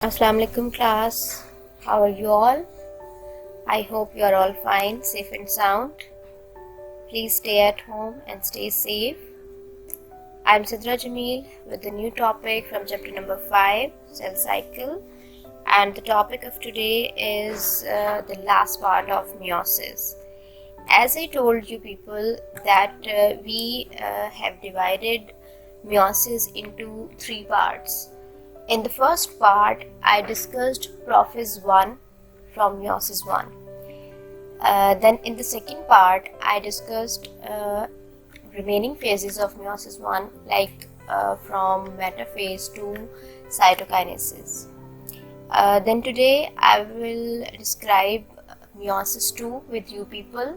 Assalamu alaikum class. How are you all? I hope you are all fine, safe and sound. Please stay at home and stay safe. I am Sidra Jamil with a new topic from chapter number 5, cell cycle. And the topic of today is the last part of meiosis. As I told you people that we have divided meiosis into 3 parts. In the first part, I discussed prophase 1 from meiosis 1. Then in the second part, I discussed remaining phases of meiosis 1 like from metaphase to cytokinesis. Then today I will describe meiosis 2 with you people.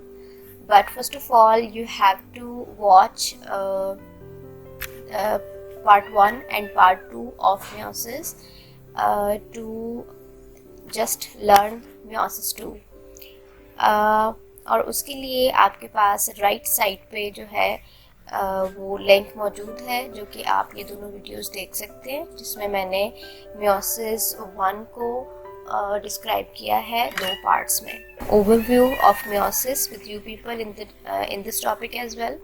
But first of all, you have to watch part 1 and part 2 of meiosis to just learn meiosis 2. और उसके लिए आपके पास right side पे जो है वो link मौजूद है जो कि आप ये दोनों वीडियोस देख सकते हैं, जिसमें मैंने meiosis 1 को डिस्क्राइब किया है 2 पार्ट्स में. Overview of meiosis with you people in this topic as well.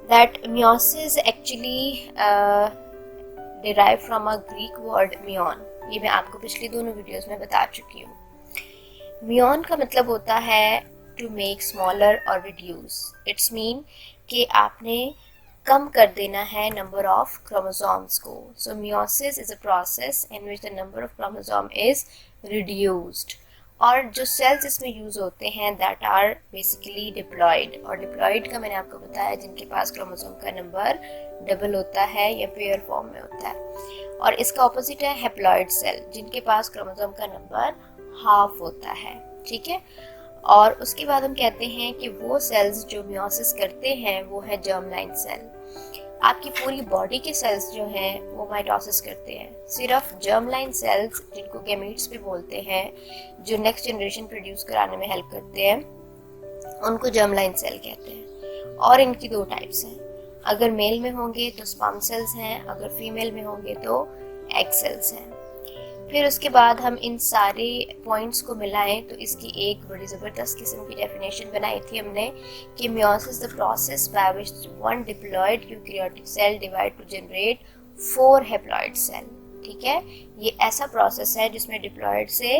That meiosis actually derived from a Greek word meon. ये मैं आपको पिछली दोनों वीडियोस में बता चुकी हूँ. meon का मतलब होता है to make smaller or reduce. It's mean कि आपने कम कर देना है number of chromosomes को. So meiosis is a process in which the number of chromosome is reduced. और जो सेल्स इसमें यूज़ होते हैं दैट आर बेसिकली डिप्लॉयड. और डिप्लॉयड का मैंने आपको बताया जिनके पास क्रोमोसोम का नंबर डबल होता है या पेयर फॉर्म में होता है. और इसका ऑपोजिट है हैप्लॉयड सेल, जिनके पास क्रोमोसोम का नंबर हाफ होता है. ठीक है. और उसके बाद हम कहते हैं कि वो सेल्स जो meiosis करते हैं वो है जर्म लाइन सेल. आपकी पूरी बॉडी के सेल्स जो हैं वो माइटोसिस करते हैं. सिर्फ जर्म लाइन सेल्स, जिनको गैमीट्स भी बोलते हैं, जो नेक्स्ट जनरेशन प्रोड्यूस कराने में हेल्प करते हैं, उनको जर्म लाइन सेल कहते हैं. और इनकी 2 टाइप्स हैं. अगर मेल में होंगे तो स्पर्म सेल्स हैं, अगर फीमेल में होंगे तो एग सेल्स हैं. फिर उसके बाद हम इन सारे पॉइंट्स को मिलाएं तो इसकी एक बड़ी ज़बरदस्त किस्म की डेफिनेशन बनाई थी हमने कि meiosis the process by which one diploid eukaryotic cell divide to generate 4 haploid cell. ठीक है. ये ऐसा प्रोसेस है जिसमें डिप्लॉयड से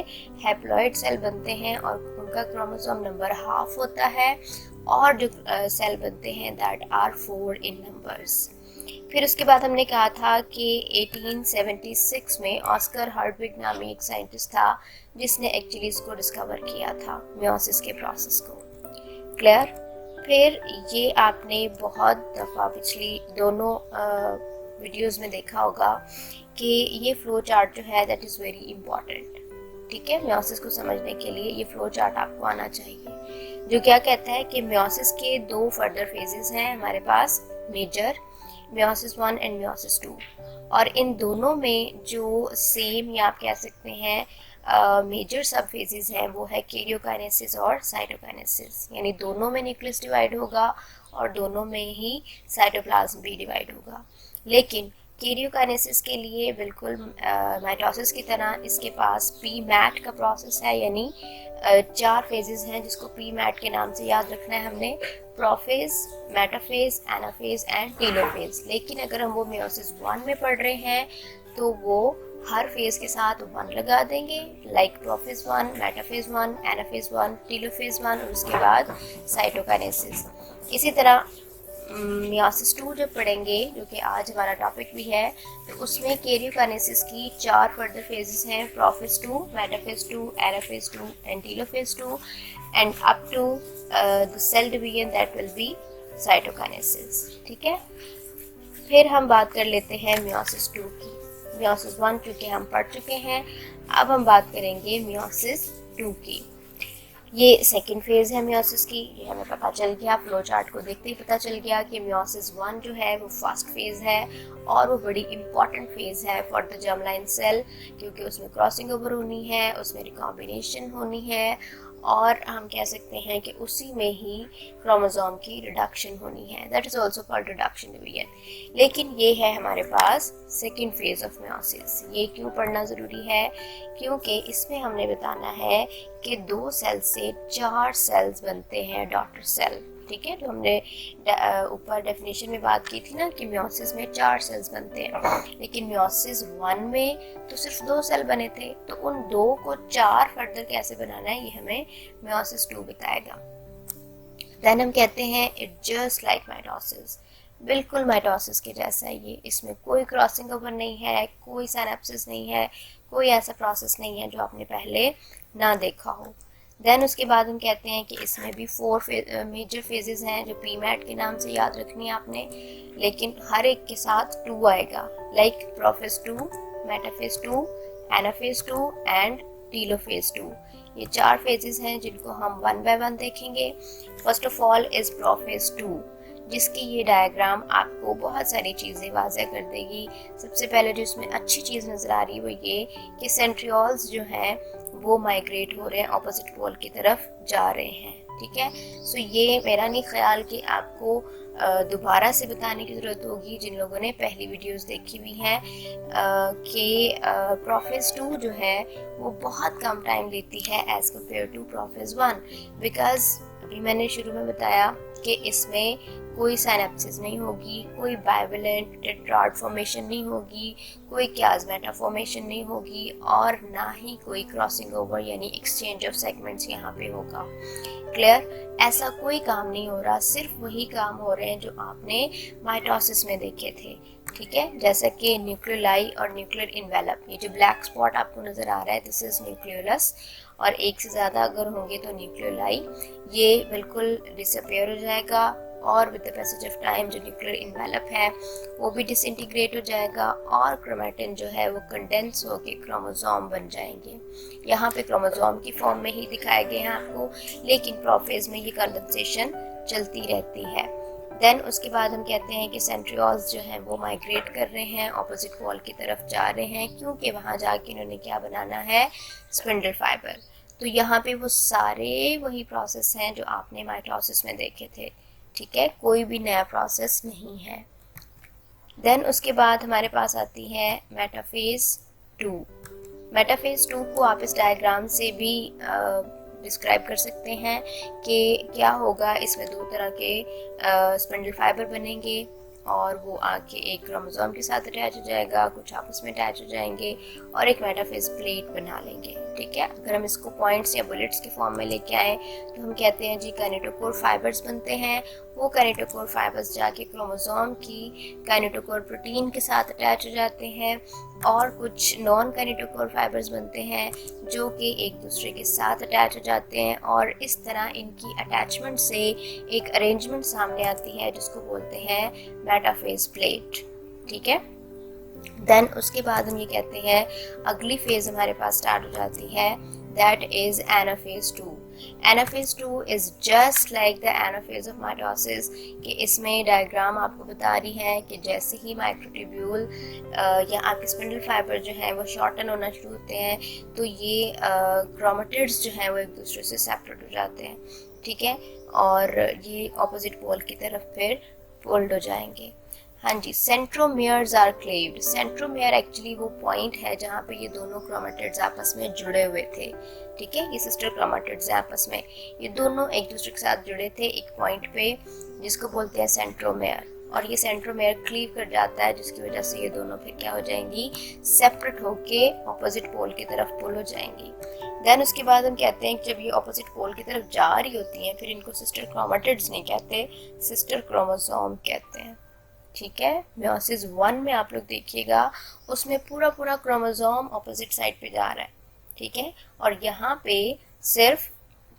हैप्लॉयड सेल बनते हैं और उनका क्रोमोसोम नंबर हाफ होता है, और जो सेल बनते हैं दैट आर 4 इन नंबर्स. फिर उसके बाद हमने कहा था कि 1876 में ऑस्कर हर्टविग नामी एक साइंटिस्ट था जिसने एक्चुअली इसको डिस्कवर किया था, meiosis के प्रोसेस को. क्लियर. फिर ये आपने बहुत दफ़ा पिछली दोनों वीडियोस में देखा होगा कि ये फ्लो चार्ट जो है दैट इज़ वेरी इम्पॉर्टेंट. ठीक है. meiosis को समझने के लिए ये फ्लो चार्ट आपको आना चाहिए, जो क्या कहता है कि meiosis के 2 फर्दर फेजेस हैं हमारे पास, मेजर meiosis 1 एंड meiosis 2. और इन दोनों में जो सेम या आप कह सकते हैं मेजर सब फेजेस हैं वो है कैरियोकाइनेसिस और साइटोकाइनेसिस. यानी दोनों में न्यूक्लियस डिवाइड होगा और दोनों में ही साइटोप्लाज्म भी डिवाइड होगा. लेकिन कैरियोकाइनेसिस के लिए बिल्कुल माइटोसिस की तरह इसके पास पी मैट का प्रोसेस है. यानी 4 फेजेस हैं जिसको पी मैट के नाम से याद रखना है हमने, prophase, metaphase, anaphase and telophase. लेकिन अगर हम वो meiosis 1 में पढ़ रहे हैं तो वो हर फेज के साथ 1 लगा देंगे, like prophase 1, metaphase 1, anaphase 1, telophase 1 और उसके बाद साइटोकाइनेसिस. इसी तरह meiosis 2 जब पढ़ेंगे, जो कि आज हमारा टॉपिक भी है, तो उसमें कैरियोकाइनेसिस की 4 फर्दर फेजेस हैं, prophase 2, metaphase 2, anaphase 2 and telophase 2 end up to the cell division that will be cytokinesis. ठीक है. फिर हम बात कर लेते हैं meiosis 2 की. meiosis 1 चूँकि हम पढ़ चुके हैं, अब हम बात करेंगे meiosis 2 की. ये सेकेंड फेज़ है meiosis की. ये हमें पता चल गया, फ्लो चार्ट को देखते ही पता चल गया कि meiosis 1 जो है वो फर्स्ट फेज़ है और वो बड़ी इम्पॉर्टेंट फेज़ है for the germ line cell, क्योंकि उसमें क्रॉसिंग ओवर होनी है, उसमें रिकॉम्बिनेशन होनी है और हम कह सकते हैं कि उसी में ही क्रोमोसोम की रिडक्शन होनी है, that is also called reduction division. लेकिन ये है हमारे पास सेकेंड फेज ऑफ मेयोसिस। ये क्यों पढ़ना ज़रूरी है? क्योंकि इसमें हमने बताना है कि 2 सेल से 4 सेल्स बनते हैं डॉटर सेल। ठीक है, जो हमने ऊपर डेफिनेशन में बात की थी ना कि मेयोसिस में 4 सेल्स बनते हैं, लेकिन मेयोसिस 1 में तो सिर्फ 2 सेल बने थे, तो उन 2 को 4 फर्दर कैसे बनाना है ये हमें मेयोसिस 2 बताएगा। देन हम कहते हैं इट जस्ट लाइक माइटोसिस, बिल्कुल माइटोसिस के जैसा है ये। इसमें कोई क्रॉसिंग ओवर नहीं है, कोई सिनेप्सिस नहीं है, कोई ऐसा प्रोसेस नहीं है जो आपने पहले ना देखा हो। देन उसके बाद हम कहते हैं कि इसमें भी 4 मेजर फेजेस हैं जो पीमैट के नाम से याद रखनी है आपने, लेकिन हर एक के साथ 2 आएगा, like prophase 2, metaphase 2, anaphase 2 and telophase 2। ये 4 फेजेस हैं जिनको हम 1 बाय 1 देखेंगे। First of all is prophase 2, जिसकी ये डायग्राम आपको बहुत सारी चीज़ें वाज़ह कर देगी। सबसे पहले जो इसमें अच्छी चीज़ नज़र आ रही है वो ये कि सेंट्रियोल्स जो हैं वो माइग्रेट हो रहे हैं, ऑपोजिट पोल की तरफ जा रहे हैं। ठीक है, सो ये मेरा नहीं ख्याल कि आपको दोबारा से बताने की ज़रूरत होगी जिन लोगों ने पहली वीडियोस देखी हुई हैं कि प्रोफेज 2 जो है वो बहुत कम टाइम लेती है as compare to prophase 1, because अभी मैंने शुरू में बताया कि इसमें कोई साइनेप्सिस नहीं होगी, कोई बाइवेलेंट टेट्राड फॉर्मेशन नहीं होगी, कोई क्याज़मेटा फॉर्मेशन नहीं होगी, और ना ही कोई क्रॉसिंग ओवर यानी एक्सचेंज ऑफ सेगमेंट्स यहाँ पे होगा। क्लियर? ऐसा कोई काम नहीं हो रहा, सिर्फ वही काम हो रहे हैं जो आपने माइटोसिस में देखे थे। ठीक है, जैसा कि न्यूक्लियोलाई और न्यूक्लियर इन्वेलप, ये जो ब्लैक स्पॉट आपको नज़र आ रहा है दिस इज़ न्यूक्लियोलस, और एक से ज़्यादा अगर होंगे तो न्यूक्लियोलाई, ये बिल्कुल डिसअपियर हो जाएगा और with the passage of time जो न्यूक्लियर इन्वेलप है वो भी डिसइंटीग्रेट हो जाएगा और क्रोमैटिन जो है वो कंडेंस होकर क्रोमोसोम बन जाएंगे। यहाँ पे क्रोमोसोम की फॉर्म में ही दिखाए गए हैं आपको, लेकिन प्रोफेज में ये कंडेंसेशन चलती रहती है। देन उसके बाद हम कहते हैं कि सेंट्रियोल्स जो हैं वो माइग्रेट कर रहे हैं, ऑपोजिट पोल की तरफ जा रहे हैं, क्योंकि वहाँ जाके इन्होंने क्या बनाना है, स्पिंडल फाइबर। तो यहाँ पे वो सारे वही प्रोसेस हैं जो आपने माइटोसिस में देखे थे। ठीक है, कोई भी नया प्रोसेस नहीं है। देन उसके बाद हमारे पास आती है मेटाफेज 2। मेटाफेज 2 को आप इस डायग्राम से भी डिस्क्राइब कर सकते हैं कि क्या होगा। इसमें 2 तरह के स्पिंडल फाइबर बनेंगे और वो आके एक क्रोमोसोम के साथ अटैच हो जाएगा, कुछ आपस में अटैच हो जाएंगे और एक मेटाफेज प्लेट बना लेंगे। ठीक है, अगर हम इसको पॉइंट्स या बुलेट्स के फॉर्म में लेके आए तो हम कहते हैं जी काइनेटोकोर फाइबर्स बनते हैं। वो काइनेटोकोर फाइबर्स जाके क्रोमोसोम की काइनेटोकोर प्रोटीन के साथ अटैच हो जाते हैं और कुछ नॉन काइनेटोकोर फाइबर्स बनते हैं जो कि एक दूसरे के साथ अटैच हो जाते हैं और इस तरह इनकी अटैचमेंट से एक अरेंजमेंट सामने आती है जिसको बोलते हैं मेटाफेज प्लेट। ठीक है, देन उसके बाद हम ये कहते हैं अगली फेज हमारे पास स्टार्ट हो जाती है, that is anaphase 2। Anaphase 2 is just like the anaphase of mitosis, कि इसमें डायग्राम आपको बता रही है कि जैसे ही माइक्रोट्यूब्यूल या आपके स्पिंडल फाइबर जो है वो शॉर्टन होना शुरू होते हैं तो ये क्रोमेटिड्स जो हैं वो एक दूसरे से सेपरेट हो जाते हैं। ठीक है, और ये ऑपोजिट पोल की तरफ फिर फोल्ड हो जाएंगे। हाँ जी, सेंट्रोमियर्स आर क्लेव्ड। सेंट्रोमियर एक्चुअली वो पॉइंट है जहाँ पे ये दोनों क्रोमेटिड्स आपस में जुड़े हुए थे। ठीक है, ये सिस्टर क्रोमेटिड्स हैं आपस में, ये दोनों एक दूसरे के साथ जुड़े थे एक पॉइंट पे जिसको बोलते हैं सेंट्रोमियर, और ये सेंट्रोमियर क्लीव कर जाता है जिसकी वजह से ये दोनों फिर क्या हो जाएंगी, सेपरेट होके ऑपोजिट पोल की तरफ पुल हो जाएंगी। देन उसके बाद हम कहते हैं कि जब ये ऑपोजिट पोल की तरफ जा रही होती हैं फिर इनको सिस्टर क्रोमेटिड्स नहीं कहते, सिस्टर क्रोमोसोम कहते हैं। ठीक है, मेयोसिस 1 में आप लोग देखिएगा उसमें पूरा पूरा क्रोमोसोम ऑपोजिट साइड पे जा रहा है। ठीक है, और यहाँ पे सिर्फ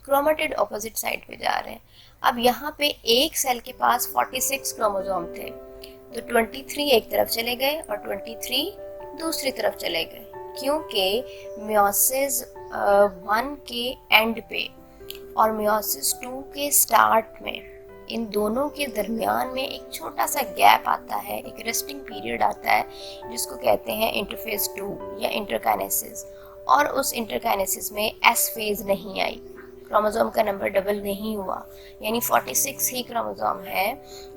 क्रोमेटिड ऑपोजिट साइड पे जा रहे हैं। अब यहाँ पे एक सेल के पास 46 क्रोमोसोम थे, तो 23 एक तरफ चले गए और 23 दूसरी तरफ चले गए, क्योंकि मेयोसिस 1 के एंड पे और मेयोसिस 2 के स्टार्ट में इन दोनों के दरमियान में एक छोटा सा गैप आता है, एक रेस्टिंग पीरियड आता है जिसको कहते हैं इंटरफेज 2 या इंटरकाइनेसिस, और उस इंटरकाइनेसिस में एस फेज नहीं आई, क्रोमोसोम का नंबर डबल नहीं हुआ, यानी 46 ही क्रोमोसोम है,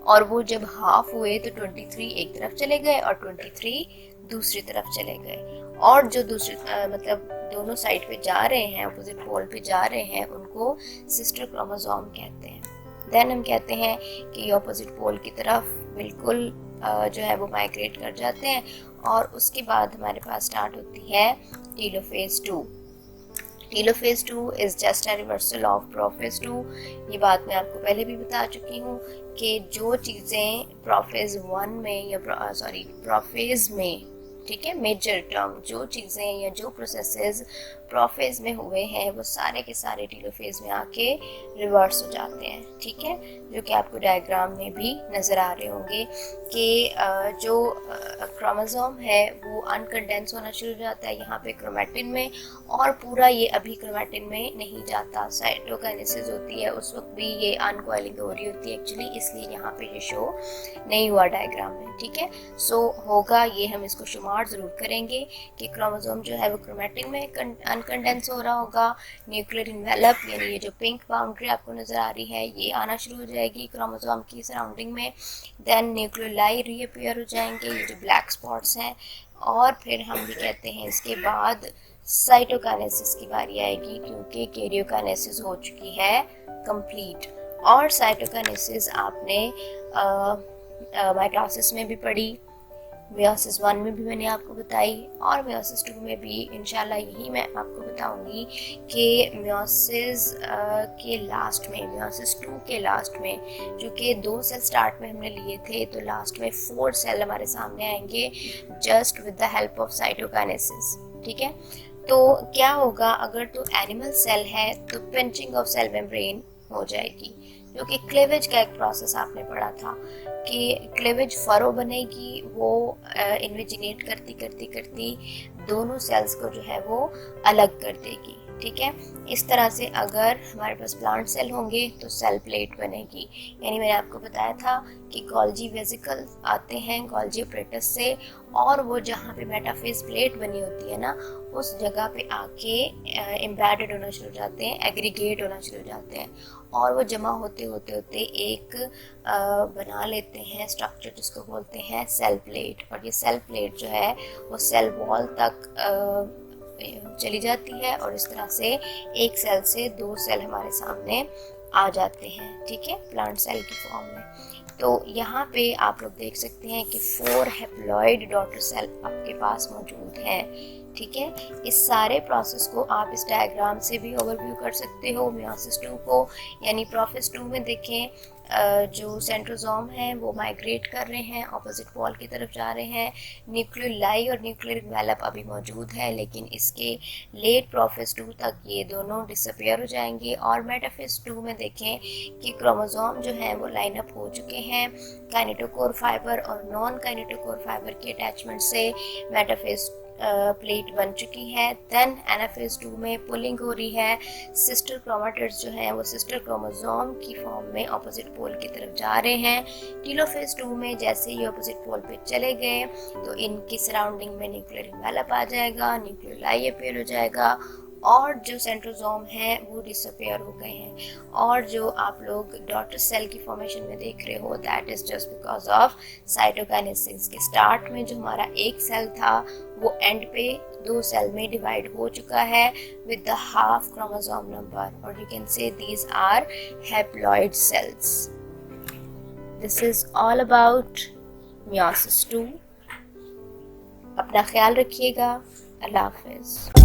और वो जब हाफ हुए तो 23 एक तरफ चले गए और 23 दूसरी तरफ चले गए, और जो दूसरी मतलब दोनों साइड पे जा रहे हैं, अपोजिट पोल पे जा रहे हैं, उनको सिस्टर क्रोमोसोम कहते हैं। देन हम कहते हैं कि ये अपोजिट पोल की तरफ बिल्कुल जो है वो माइग्रेट कर जाते हैं, और उसके बाद हमारे पास स्टार्ट होती है telophase 2। Telophase 2 is just a reversal of prophase 2। ये बात मैं आपको पहले भी बता चुकी हूँ कि जो चीज़ें प्रोफेज 1 में या प्रोफेज में, ठीक है, मेजर टर्म, जो चीज़ें या जो प्रोसेसेस प्रोफेज में हुए हैं वो सारे के सारे टेलोफेज में आके रिवर्स हो जाते हैं, ठीक है, जो कि आपको डायग्राम में भी नज़र आ रहे होंगे कि जो क्रोमोसोम है वो अनकंडेंस होना शुरू हो जाता है यहाँ पे क्रोमैटिन में, और पूरा ये अभी क्रोमैटिन में नहीं जाता, साइटोकाइनेसिस होती है उस वक्त भी ये अनकॉइलिंग हो रही होती है एक्चुअली, इसलिए यहाँ पे ये शो नहीं हुआ डायग्राम में, ठीक है। सो होगा ये, हम इसको शुमार ज़रूर करेंगे कि क्रोमोसोम जो है वो क्रोमैटिन में अनकंडेंस हो रहा होगा, न्यूक्लियर इन्वेलप यानी ये जो पिंक बाउंड्री आपको नज़र आ रही है ये आना शुरू हो जाएगी क्रोमोसोम की सराउंडिंग में, देन न्यूक्लियोलाई रीअपीयर हो जाएंगे, ये जो ब्लैक स्पॉट्स हैं, और फिर हम भी कहते हैं इसके बाद साइटोकाइनेसिस की बारी आएगी, क्योंकि कैरियोकाइनेसिस हो चुकी है कंप्लीट। और साइटोकाइनेसिस आपने माइटोसिस में भी पढ़ी, मियोसिस 1 में भी मैंने आपको बताई, और मियोसिस 2 में भी इंशाल्लाह यही मैं आपको बताऊंगी कि मियोसिस के लास्ट में, मियोसिस 2 के लास्ट में, चूँकि 2 सेल स्टार्ट में हमने लिए थे तो लास्ट में 4 सेल हमारे सामने आएंगे just with the help of cytokinesis, ठीक है। तो क्या होगा, अगर तो एनिमल सेल है तो पिंचिंग ऑफ सेल मेम्ब्रेन हो जाएगी, क्योंकि क्लेवेज का एक प्रोसेस आपने पढ़ा था कि क्लेवेज फरो बनेगी, वो इन्वेजिनेट करती करती करती दोनों सेल्स को जो है वो अलग कर देगी, ठीक है। इस तरह से अगर हमारे पास प्लांट सेल होंगे तो सेल प्लेट बनेगी, यानी मैंने आपको बताया था कि गोल्जी वेसिकल आते हैं गोल्जी अपरेटस से, और वो जहाँ पे मेटाफेज प्लेट बनी होती है ना, उस जगह पे आके एम्बेडेड होना शुरू हो जाते हैं, एग्रीगेट होना शुरू हो जाते हैं, और वो जमा होते होते होते एक बना लेते हैं स्ट्रक्चर जिसको बोलते हैं सेल प्लेट, और ये सेल प्लेट जो है वो सेल वॉल तक चली जाती है, और इस तरह से एक सेल से 2 सेल हमारे सामने आ जाते हैं, ठीक है, प्लांट सेल की फॉर्म में। तो यहाँ पे आप लोग देख सकते हैं कि 4 हैप्लॉइड डॉटर सेल आपके पास मौजूद हैं, ठीक है। इस सारे प्रोसेस को आप इस डायग्राम से भी ओवरव्यू कर सकते हो मियोसिस 2 को, यानी प्रोफेज 2 में देखें जो सेंट्रोसोम हैं वो माइग्रेट कर रहे हैं, ऑपोजिट पोल की तरफ जा रहे हैं, न्यूक्लियोलाई और न्यूक्लियर इन्वेलप अभी मौजूद है, लेकिन इसके लेट प्रोफेज 2 तक ये दोनों डिसअपियर हो जाएंगे। और मेटाफेज 2 में देखें कि क्रोमोसोम जो है वो लाइन अप हो चुके हैं, काइनेटोकोर फाइबर और नॉन काइनेटोकोर फाइबर की अटैचमेंट से मेटाफेज प्लेट बन चुकी है। देन एनाफेज 2 में पुलिंग हो रही है, सिस्टर क्रोमेटिड्स जो हैं वो सिस्टर क्रोमोसोम की फॉर्म में ऑपोजिट पोल की तरफ जा रहे हैं। टेलोफेज 2 में जैसे ही ऑपोजिट पोल पे चले गए तो इनकी सराउंडिंग में न्यूक्लियर इन्वेलप आ जाएगा, न्यूक्लियोलाई अपीयर हो जाएगा, और जो सेंट्रोसोम है वो डिसअपियर हो गए हैं। और जो आप लोग डॉटर सेल की फॉर्मेशन में देख रहे हो that is just because of cytokinesis. के स्टार्ट में जो हमारा एक सेल था वो एंड पे 2 सेल में डिवाइड हो चुका है with the half chromosome number, और you can say these are haploid cells. This is all about meiosis 2। अपना ख्याल रखिएगा। अल्लाह हाफिज।